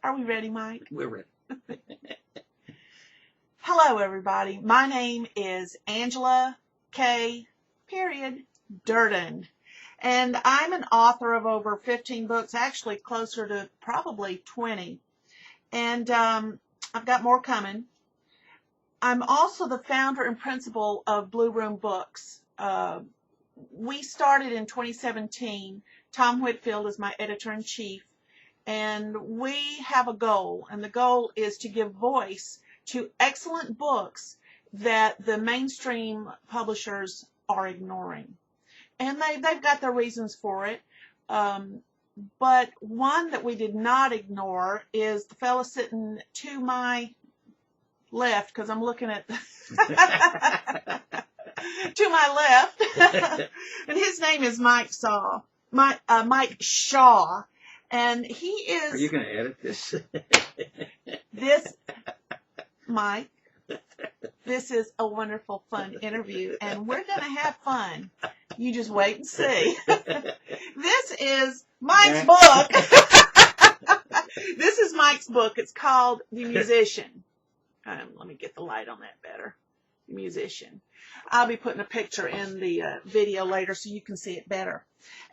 Are we ready, Mike? We're ready. Hello, everybody. My name is Angela K. Durden. And I'm an author of over 15 books, actually closer to probably 20. And I've got more coming. I'm also the founder and principal of blueroombooks. We started in 2017. Tom Whitfield is my editor-in-chief. And we have a goal, and the goal is to give voice to excellent books that the mainstream publishers are ignoring. And they've got their reasons for it. But one that we did not ignore is the fellow sitting to my left, because I'm looking at to my left. And his name is Mike Shaw. And he is... Are you going to edit this? Mike, this is a wonderful, fun interview, and we're going to have fun. You just wait and see. This is Mike's book. This is Mike's book. It's called The Musician. Let me get the light on that better. The Musician. I'll be putting a picture in the video later so you can see it better.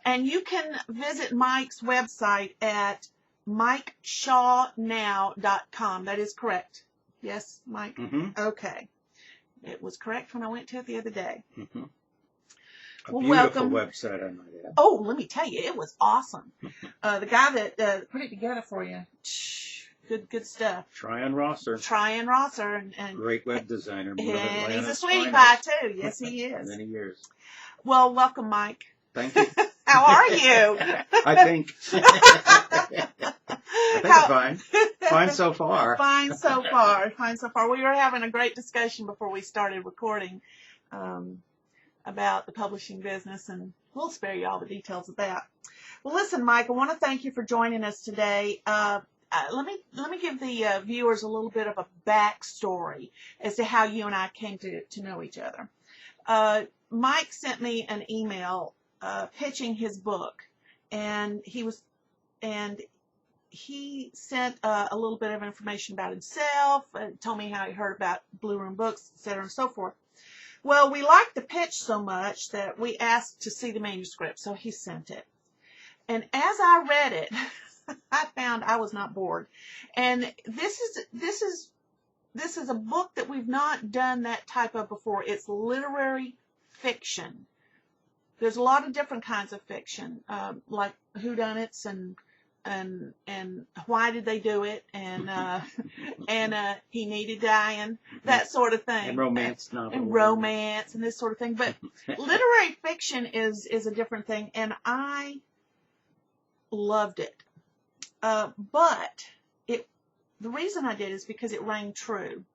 And you can visit Mike's website at mikeshawnow.com. That is correct. Yes, Mike? Mm-hmm. Okay. It was correct when I went to it the other day. Mm-hmm. Well, beautiful welcome. Website, I might add. Oh, let me tell you, it was awesome. The guy that put it together for you, good stuff. Tryon Rosser. And great web designer. And he's a sweetie pie, too. Yes, he is. Many years. Well, welcome, Mike. Thank you. How are you? I think I'm fine. Fine so far. Fine so far. We were having a great discussion before we started recording about the publishing business, and we'll spare you all the details of that. Well, listen, Mike, I want to thank you for joining us today. Let me give the viewers a little bit of a backstory as to how you and I came to know each other. Mike sent me an email pitching his book, and he sent a little bit of information about himself, and told me how he heard about Blue Room Books, etc., and so forth. Well, we liked the pitch so much that we asked to see the manuscript, so he sent it. And as I read it, I found I was not bored. And this is a book that we've not done that type of before. It's literary fiction. There's a lot of different kinds of fiction, like whodunits and why did they do it, and he needed dying, that sort of thing. And romance novels. And romance and this sort of thing. But literary fiction is a different thing, and I loved it. But the reason I did is because it rang true.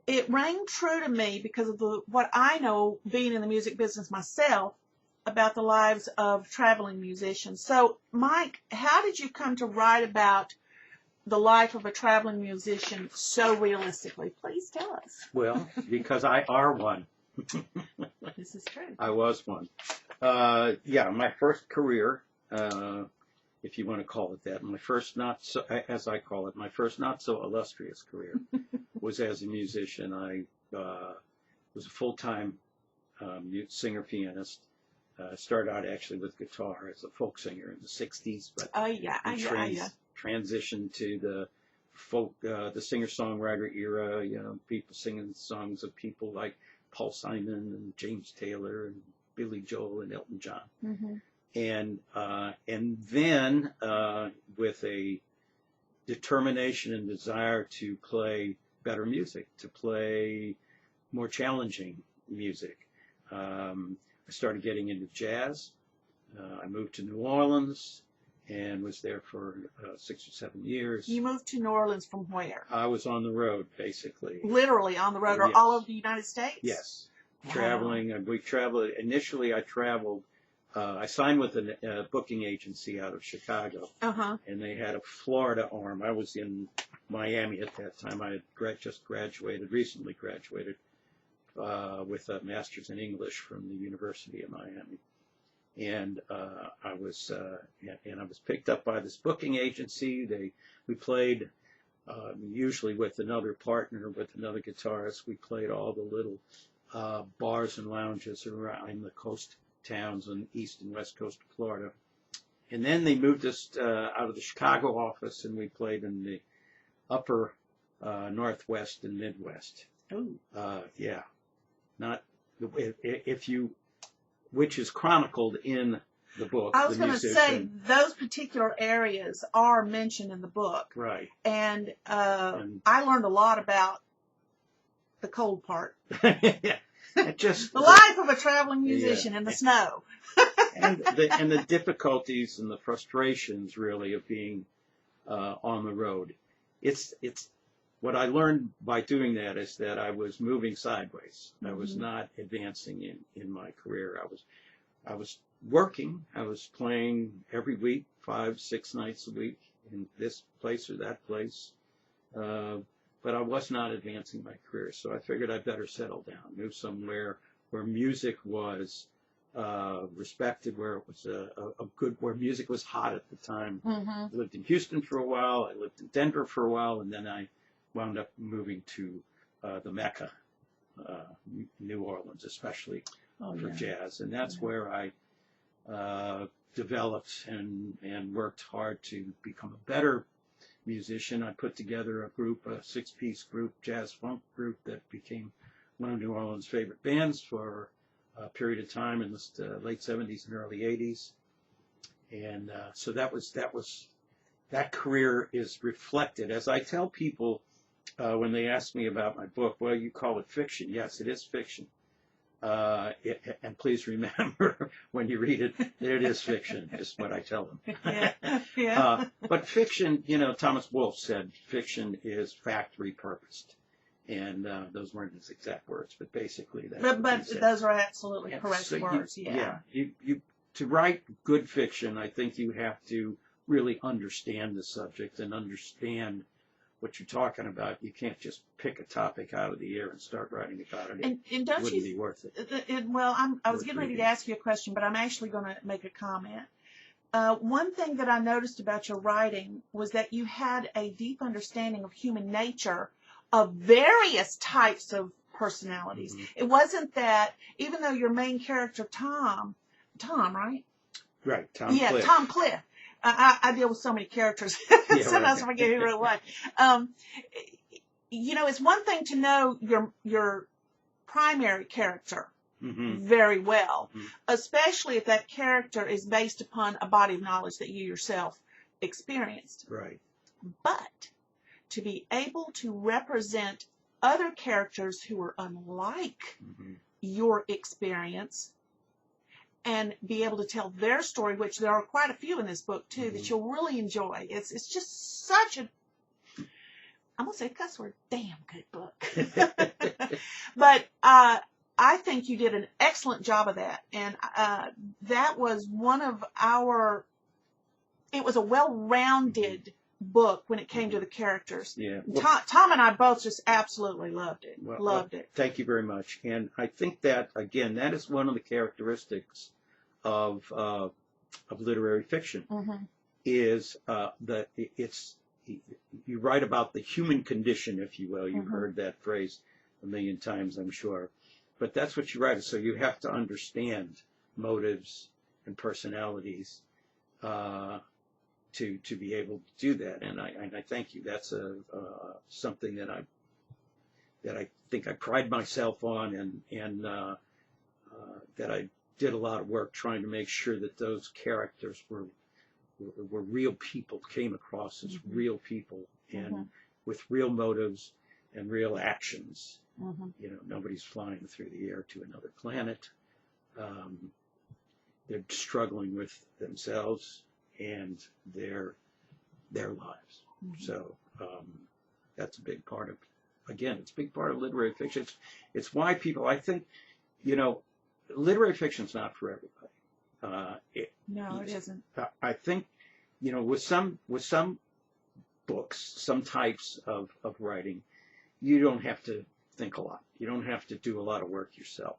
It rang true to me because of what I know, being in the music business myself, about the lives of traveling musicians. So, Mike, how did you come to write about the life of a traveling musician so realistically? Please tell us. Well, because I are one. This is true. I was one. My first career, if you want to call it that, my first not so illustrious career was as a musician. I was a full-time singer-pianist. Started out actually with guitar as a folk singer in the 60s, but transitioned to the folk, the singer-songwriter era, people singing songs of people like Paul Simon and James Taylor and Billy Joel and Elton John. Mm-hmm. And then with a determination and desire to play better music, to play more challenging music. I started getting into jazz. I moved to New Orleans and was there for 6 or 7 years. You moved to New Orleans from where? I was on the road, basically. Literally on the road, or yes. all over the United States? Yes. Wow. Traveling. We traveled. Initially, I traveled. I signed with a booking agency out of Chicago, and they had a Florida arm. I was in Miami at that time. I had just recently graduated with a master's in English from the University of Miami. and I was picked up by this booking agency. We played usually with another partner, with another guitarist. We played all the little bars and lounges around in the coast towns on the east and west coast of Florida. And then they moved us out of the Chicago office, and we played in the upper Northwest and Midwest. Oh. Yeah, not which is chronicled in the book. I was going to say those particular areas are mentioned in the book, right? And I learned a lot about the cold part. Yeah, just the life of a traveling musician in the snow. and the difficulties and the frustrations really of being on the road. It's what I learned by doing that is that I was moving sideways. I was not advancing in my career. I was working. I was playing every week, 5-6 nights a week in this place or that place. But I was not advancing my career. So I figured I'd better settle down, move somewhere where music was respected, where it was where music was hot at the time. I lived in Houston for a while. I lived in Denver for a while, and then I wound up moving to the Mecca, New Orleans, especially for jazz, and that's where I developed and worked hard to become a better musician. I put together a group, a 6-piece group, jazz funk group that became one of New Orleans' favorite bands for a period of time in the late 70s and early 80s. And so that career is reflected. As I tell people when they ask me about my book, well, you call it fiction. Yes, it is fiction. And please remember when you read it, that it is fiction, is what I tell them. Yeah. But fiction, Thomas Wolfe said, fiction is fact repurposed. And those weren't his exact words, but basically that's what he said. Those are absolutely correct words. To write good fiction, I think you have to really understand the subject and understand what you're talking about. You can't just pick a topic out of the air and start writing about it. And don't wouldn't be worth it. I was getting ready to ask you a question, but I'm actually going to make a comment. One thing that I noticed about your writing was that you had a deep understanding of human nature, of various types of personalities. It wasn't that, even though your main character, Tom, right? Right, Tom Cliff. Tom Cliff. I deal with so many characters. Sometimes I forget who wrote what. It's one thing to know your primary character very well, especially if that character is based upon a body of knowledge that you yourself experienced. Right. But to be able to represent other characters who are unlike your experience and be able to tell their story, which there are quite a few in this book, too, that you'll really enjoy. It's just such a, I'm going to say a cuss word, damn good book. But I think you did an excellent job of that. And that was one of it was a well-rounded book when it came to the characters. Yeah. Tom and I both just absolutely loved it. Loved it. Thank you very much. And I think that, again, that is one of the characteristics of literary fiction, is that you write about the human condition, if you will. You've heard that phrase a million times, I'm sure. But that's what you write. So you have to understand motives and personalities to be able to do that, and I thank you. That's something that I think I pride myself on, and that I did a lot of work trying to make sure that those characters were real people, came across as real people, and with real motives and real actions. Nobody's flying through the air to another planet. They're struggling with themselves and their lives. So that's a big part of, again, it's a big part of literary fiction. It's why people, I think, literary fiction's not for everybody. No, it isn't. I think, with some books, some types of writing, you don't have to think a lot. You don't have to do a lot of work yourself.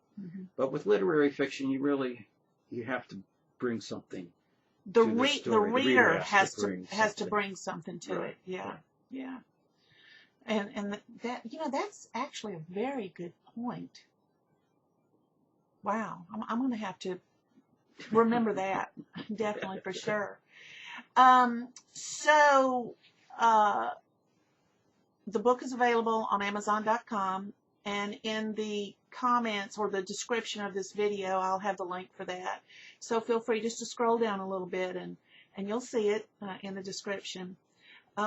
But with literary fiction, you have to bring something. The to the story. the reader has to something. bring something to Right, it. Yeah, right. yeah. And that, that's actually a very good point. Wow, I'm going to have to remember that. Definitely, for sure. So the book is available on Amazon.com, and in the comments or the description of this video, I'll have the link for that. So feel free just to scroll down a little bit, and you'll see it in the description.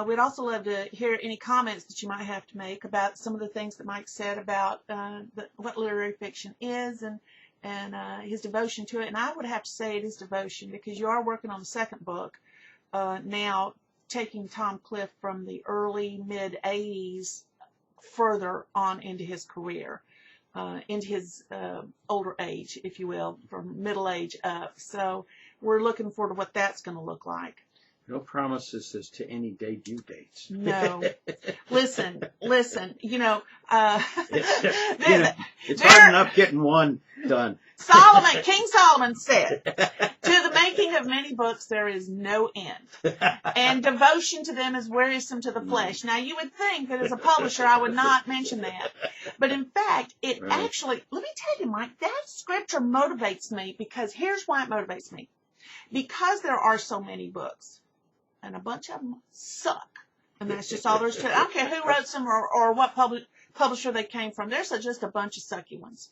We'd also love to hear any comments that you might have to make about some of the things that Mike said about what literary fiction is, and his devotion to it. And I would have to say it is devotion, because you are working on the second book now, taking Tom Cliff from the early mid-'80s further on into his career, into his older age, if you will, from middle age up. So we're looking forward to what that's going to look like. No promises as to any debut dates. No. Listen, it's hard enough getting one done. King Solomon said, to the making of many books there is no end, and devotion to them is wearisome to the flesh. Now, you would think that as a publisher I would not mention that, but in fact, it actually, let me tell you, Mike, that scripture motivates me, because here's why it motivates me. Because there are so many books, and a bunch of them suck, and that's just all there is to it. I don't care who wrote them or what publisher they came from. There's just a bunch of sucky ones.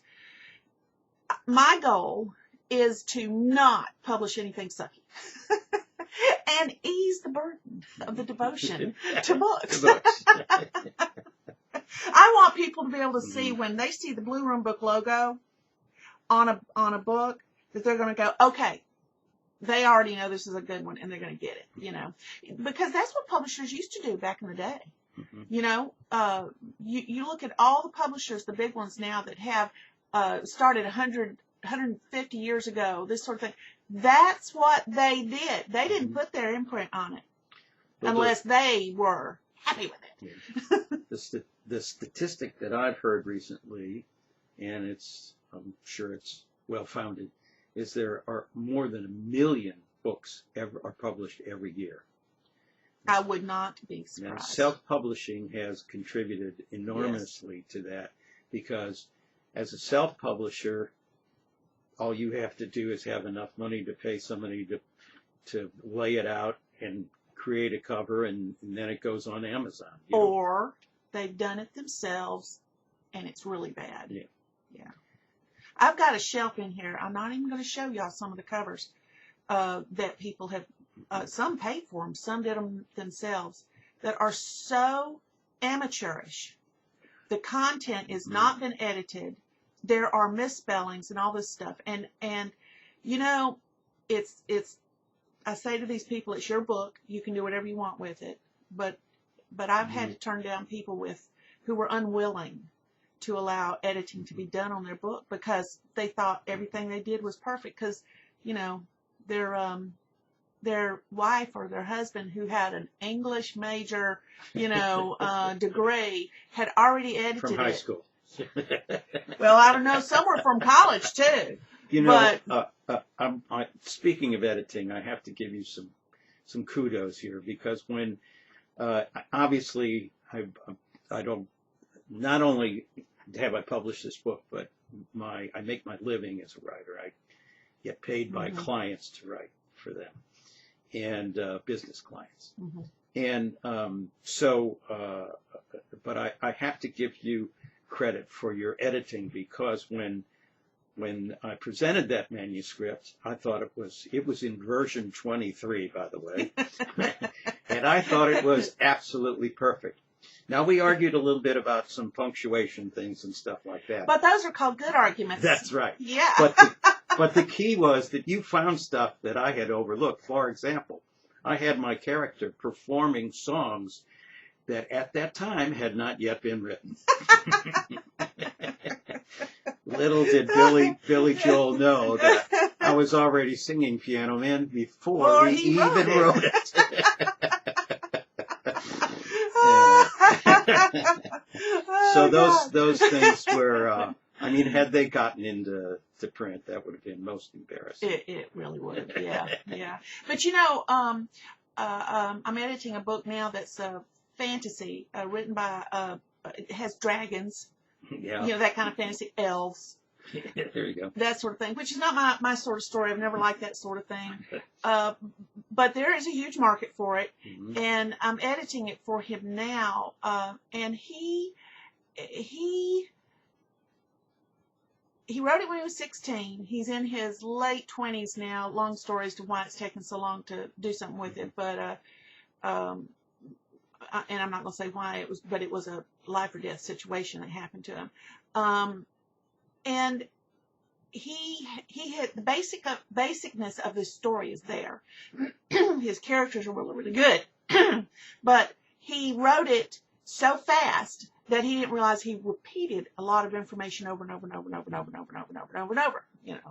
My goal is to not publish anything sucky and ease the burden of the devotion to books. I want people to be able to see, when they see the Blue Room Book logo on a book, that they're going to go, okay, they already know this is a good one, and they're going to get it, because that's what publishers used to do back in the day. Mm-hmm. You look at all the publishers, the big ones now that have started 150 years ago, this sort of thing. That's what they did. They didn't put their imprint on it unless they were happy with it. Yeah. The statistic that I've heard recently, and I'm sure it's well-founded, is there are more than 1 million books are published every year. I would not be surprised. Now, self-publishing has contributed enormously to that, because as a self-publisher, all you have to do is have enough money to pay somebody to lay it out and create a cover, and then it goes on Amazon. Or they've done it themselves, and it's really bad. Yeah. I've got a shelf in here. I'm not even going to show y'all some of the covers that people have, some paid for them, some did them themselves, that are so amateurish. The content has not been edited. There are misspellings and all this stuff. And it's I say to these people, it's your book. You can do whatever you want with it. But I've had to turn down people who were unwilling to allow editing to be done on their book, because they thought everything they did was perfect, because their wife or their husband, who had an English major degree, had already edited from high school. Well, I don't know, some were from college too. Speaking of editing, I have to give you some kudos here, because when obviously I don't, not only have I published this book, but I make my living as a writer. I get paid by clients to write for them, and business clients. And but I have to give you credit for your editing, because when I presented that manuscript, I thought it was in version 23, by the way, and I thought it was absolutely perfect. Now, we argued a little bit about some punctuation things and stuff like that. But those are called good arguments. That's right. Yeah. But the key was that you found stuff that I had overlooked. For example, I had my character performing songs that at that time had not yet been written. Little did Billy Joel know that I was already singing Piano Man before he even wrote it. So those things were I mean, had they gotten into print, that would have been most embarrassing. It really would. Yeah, yeah. But I'm editing a book now that's a fantasy written by. It has dragons. Yeah. That kind of fantasy, elves. There you go. That sort of thing, which is not my sort of story. I've never liked that sort of thing. But there is a huge market for it, Mm-hmm. and I'm editing it for him now. And he wrote it when he was 16. He's in his late 20s now. Long story as to why it's taken so long to do something with it, but and I'm not going to say why it was, but it was a life or death situation that happened to him. And he had the basicness of this story is there. His characters are really, really good, but he wrote it so fast that he didn't realize he repeated a lot of information over and over and over and over and over and over and over and over and over and over.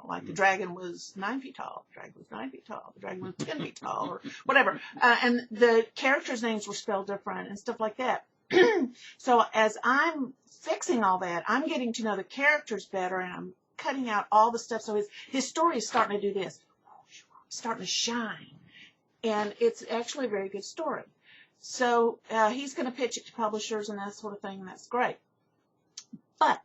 Like the dragon was 9 feet tall, the dragon was 9 feet tall, the dragon was 10 feet tall, or whatever. And the characters' names were spelled different and stuff like that. So as I'm fixing all that, I'm getting to know the characters better, and I'm cutting out all the stuff. So his story is starting to do this, starting to shine. And it's actually a very good story. So he's going to pitch it to publishers and that sort of thing, and that's great. But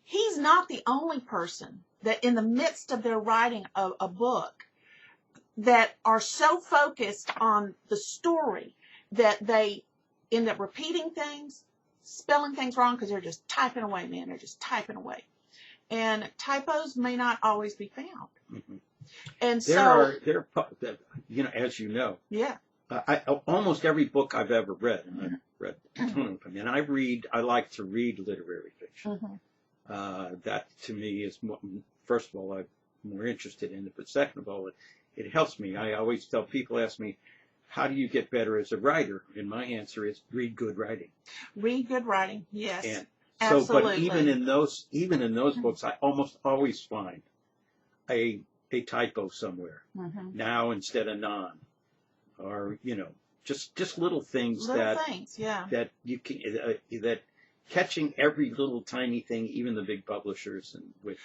he's not the only person that in the midst of their writing a book that are so focused on the story that they end up repeating things, spelling things wrong because they're just typing away, man. They're just typing away. And typos may not always be found. Mm-hmm. And there are, as you know, yeah. Almost every book I've ever read, and I've read a ton of them, and I like to read literary fiction. Mm-hmm. That to me is, first of all, I'm more interested in it, but second of all, it helps me. I always tell people, ask me, how do you get better as a writer? And my answer is read good writing. Read good writing, yes. And absolutely. But even in those books, I almost always find a typo somewhere. Mm-hmm. Now instead of non. Or just little things yeah. that you can that catching every little tiny thing, even the big publishers and with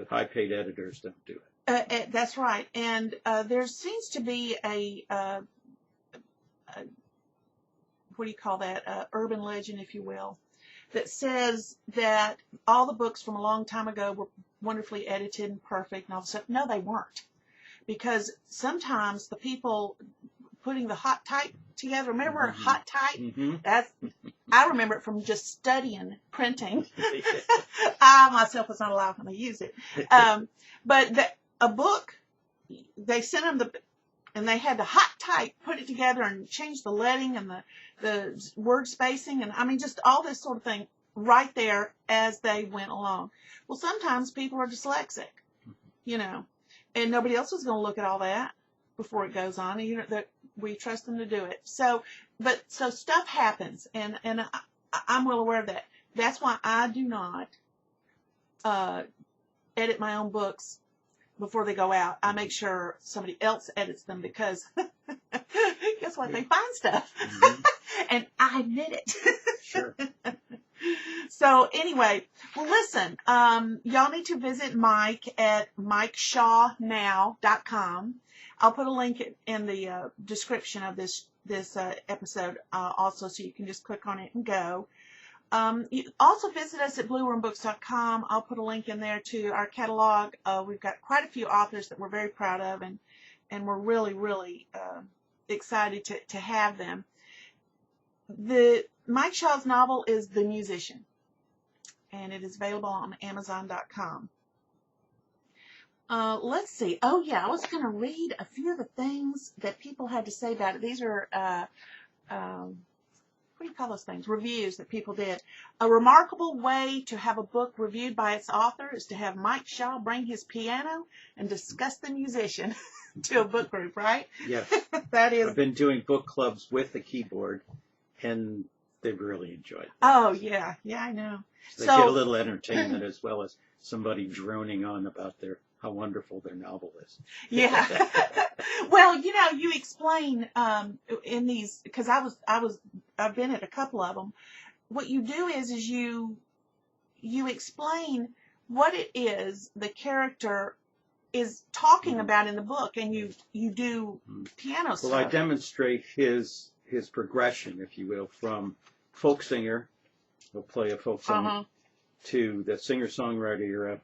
high paid editors don't do it. That's right. And there seems to be a what do you call that? Urban legend, if you will, that says that all the books from a long time ago were wonderfully edited and perfect, and all of a sudden, no, they weren't, because sometimes the people putting the hot type together. Remember Mm-hmm. hot type? Mm-hmm. I remember it from just studying printing. I myself was not allowed to use it. But a book, they sent them and they had the hot type, put it together and change the leading and the word spacing, and I mean just all this sort of thing right there as they went along. Well, sometimes people are dyslexic, and nobody else is going to look at all that before it goes on, and that we trust them to do it. So stuff happens, and I'm well aware of that. That's why I do not edit my own books before they go out. I make sure somebody else edits them, because guess what? They find stuff, Mm-hmm. and I admit it. Sure. So anyway, well, listen, y'all need to visit Mike at MikeShawNow.com. I'll put a link in the description of this episode also, so you can just click on it and go. You also visit us at blueroombooks.com. I'll put a link in there to our catalog. We've got quite a few authors that we're very proud of, and we're really, really excited to have them. Mike Shaw's novel is The Musician, and it is available on Amazon.com. Let's see. Oh, yeah, I was going to read a few of the things that people had to say about it. These are, what do you call those things? Reviews that people did. A remarkable way to have a book reviewed by its author is to have Mike Shaw bring his piano and discuss The Musician to a book group, right? Yes. That is. I've been doing book clubs with the keyboard, and they've really enjoyed it. Oh, yeah. Yeah, I know. They get a little entertainment as well as somebody droning on about how wonderful their novel is. Yeah. Well, you explain in these, because I've been at a couple of them. What you do is you explain what it is the character is talking Mhm. about in the book, and you do piano stuff. Well, I demonstrate his progression, if you will, from folk singer, he'll play a folk song, to the singer-songwriter era,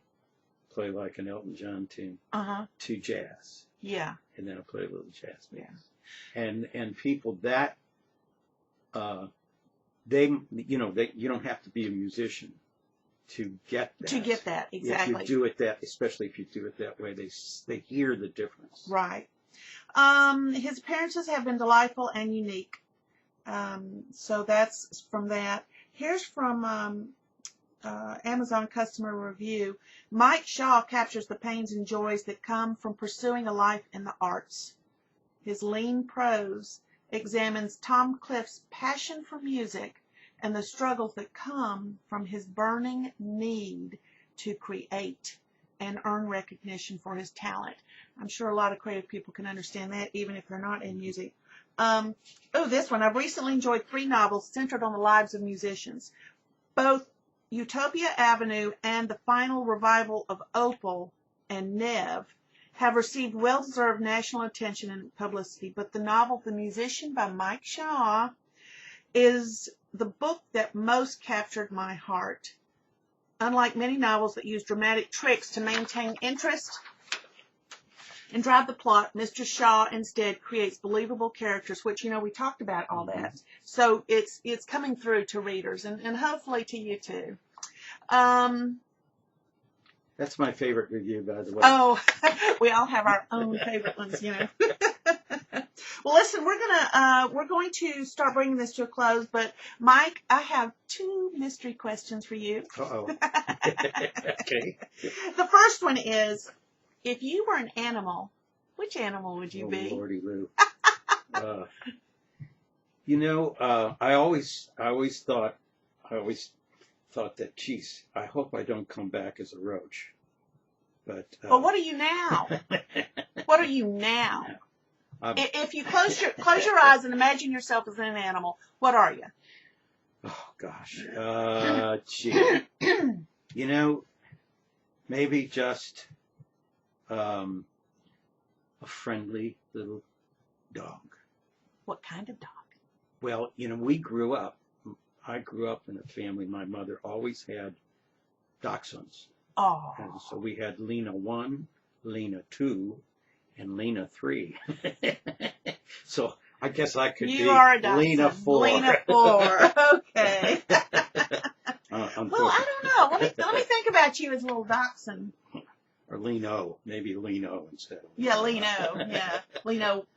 play like an Elton John tune, to jazz. Yeah. And then I'll play a little jazz. Yeah. And people that, you don't have to be a musician to get that. To get that, exactly. If you do it especially if you do it that way, they hear the difference. Right. His appearances have been delightful and unique. So that's from that. Here's from Amazon customer review. Mike Shaw captures the pains and joys that come from pursuing a life in the arts. His lean prose examines Tom Cliff's passion for music and the struggles that come from his burning need to create and earn recognition for his talent. I'm sure a lot of creative people can understand that, even if they're not in music. This one. I've recently enjoyed 3 novels centered on the lives of musicians. Both Utopia Avenue and the final revival of Opal and Nev have received well-deserved national attention and publicity, but the novel The Musician by Mike Shaw is the book that most captured my heart. Unlike many novels that use dramatic tricks to maintain interest and drive the plot, Mr. Shaw instead creates believable characters, which, we talked about all that. So it's coming through to readers and hopefully to you too. That's my favorite review, by the way. Oh, we all have our own favorite ones, Well, listen, we're going to start bringing this to a close, but Mike, I have 2 mystery questions for you. Uh-oh. Okay. The first one is, if you were an animal, which animal would you be? Lordy Lou. I always thought that, geez, I hope I don't come back as a roach. But what are you now? What are you now? If you close your eyes and imagine yourself as an animal, what are you? Oh gosh, gee, maybe just a friendly little dog. What kind of dog? Well, I grew up in a family. My mother always had dachshunds. Oh. And so we had Lena 1, Lena 2, and Lena 3. So I guess I could be Lena 4. Lena 4. Okay. Well, I don't know. Let me think about you as a little dachshund. Or Leno. Maybe Leno instead of Leno. Yeah.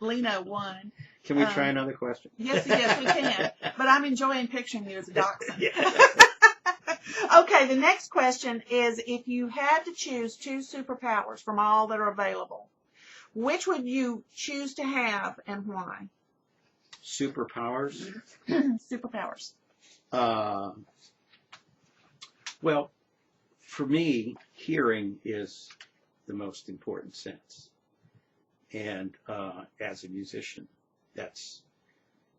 Leno 1. Can we try another question? Yes, we can. But I'm enjoying picturing you as a dachshund. Yeah. Okay, the next question is, if you had to choose 2 superpowers from all that are available, which would you choose to have and why? Superpowers? Superpowers. Well, for me, hearing is the most important sense. And as a musician, that's,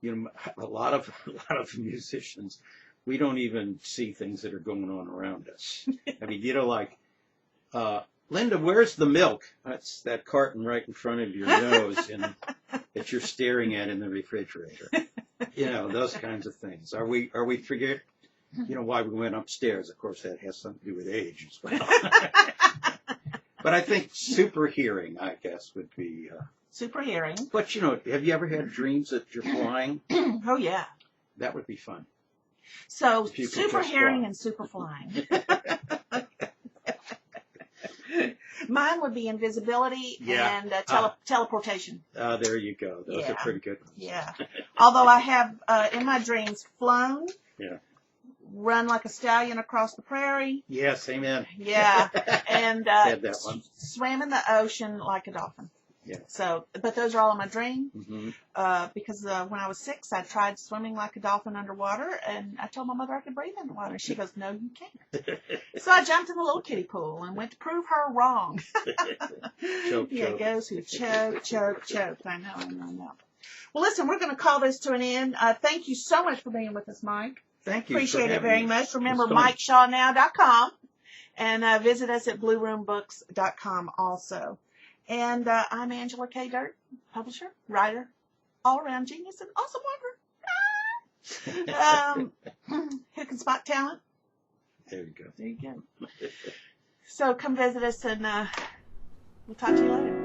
a lot of musicians, we don't even see things that are going on around us. I mean, Linda, where's the milk? That's that carton right in front of your nose and that you're staring at in the refrigerator. Those kinds of things. Are we forget, why we went upstairs? Of course, that has something to do with age as well. But I think super hearing, I guess, would be... super hearing. But, have you ever had dreams that you're flying? Oh, yeah. That would be fun. So, super hearing and super flying. Mine would be invisibility and teleportation. There you go. Those are pretty good ones. Yeah. Although I have, in my dreams, flown. Yeah. Run like a stallion across the prairie. Yes, amen. Yeah. And had that one. Swam in the ocean like a dolphin. Yeah. So, but those are all in my dream. Mm-hmm. Because when I was 6, I tried swimming like a dolphin underwater, and I told my mother I could breathe underwater. She goes, "No, you can't." So I jumped in the little kiddie pool and went to prove her wrong. Choke. Goes who choke. I know. Well, listen, we're going to call this to an end. Thank you so much for being with us, Mike. Thank you. Appreciate it very much. Remember, MikeShawNow.com. And visit us at blueroombooks.com also. And I'm Angela K. Durden, publisher, writer, all-around genius, and awesome worker. Who can spot talent? There you go. There you go. So come visit us, and we'll talk to you later.